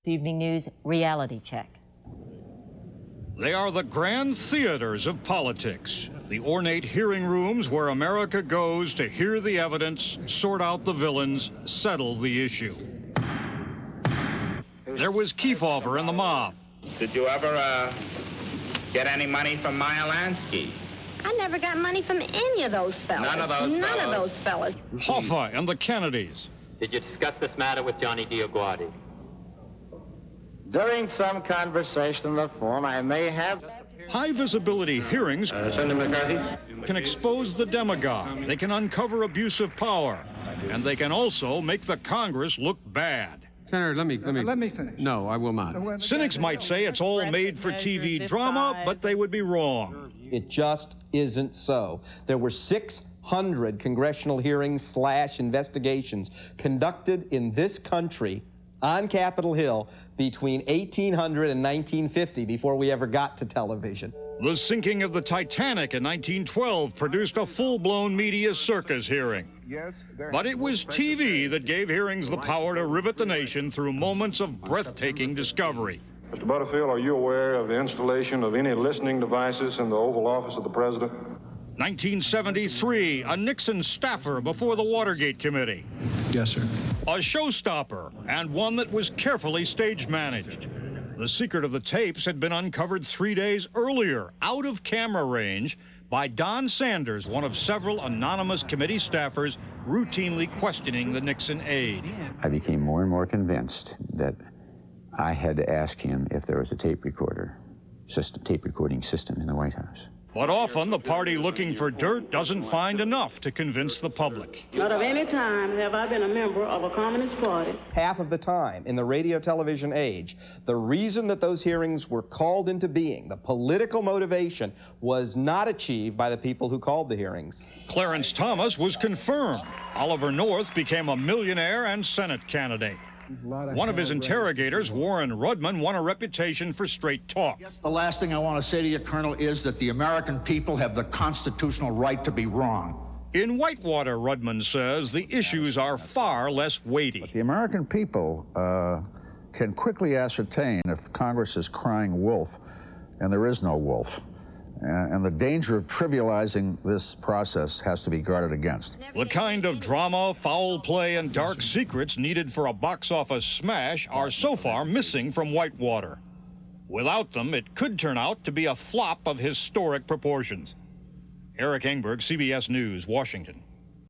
Evening News Reality Check. They are the grand theaters of politics, the ornate hearing rooms where America goes to hear the evidence, sort out the villains, settle the issue. There was Kefauver and the mob. Did you ever get any money from Meyer Lansky? I never got money from any of those fellas. None of those fellas? Hoffa and the Kennedys. Did you discuss this matter with Johnny DiAguardi? During some conversation on the phone, I may have... High-visibility hearings Senator McCarthy? can expose the demagogue. They can uncover abuse of power. And they can also make the Congress look bad. Senator, let me finish. No, I will not. Cynics might say it's all made-for-TV drama, but they would be wrong. It just isn't so. There were 600 congressional hearings / investigations conducted in this country on Capitol Hill between 1800 and 1950 before we ever got to television. The sinking of the Titanic in 1912 produced a full-blown media circus hearing. But it was TV that gave hearings the power to rivet the nation through moments of breathtaking discovery. Mr. Butterfield, are you aware of the installation of any listening devices in the Oval Office of the President? 1973, a Nixon staffer before the Watergate Committee. Yes, sir. A showstopper, and one that was carefully stage-managed. The secret of the tapes had been uncovered 3 days earlier, out of camera range, by Don Sanders, one of several anonymous committee staffers routinely questioning the Nixon aide. I became more and more convinced that I had to ask him if there was a tape recording system in the White House. But often the party looking for dirt doesn't find enough to convince the public. Not of any time have I been a member of a Communist Party. Half of the time in the radio-television age, the reason that those hearings were called into being, the political motivation, was not achieved by the people who called the hearings. Clarence Thomas was confirmed. Oliver North became a millionaire and Senate candidate. One of his interrogators, Warren Rudman, won a reputation for straight talk. The last thing I want to say to you, Colonel, is that the American people have the constitutional right to be wrong. In Whitewater, Rudman says, the issues are far less weighty. The American people can quickly ascertain if Congress is crying wolf, and there is no wolf. And the danger of trivializing this process has to be guarded against. The kind of drama, foul play, and dark secrets needed for a box office smash are so far missing from Whitewater. Without them, it could turn out to be a flop of historic proportions. Eric Engberg, CBS News, Washington.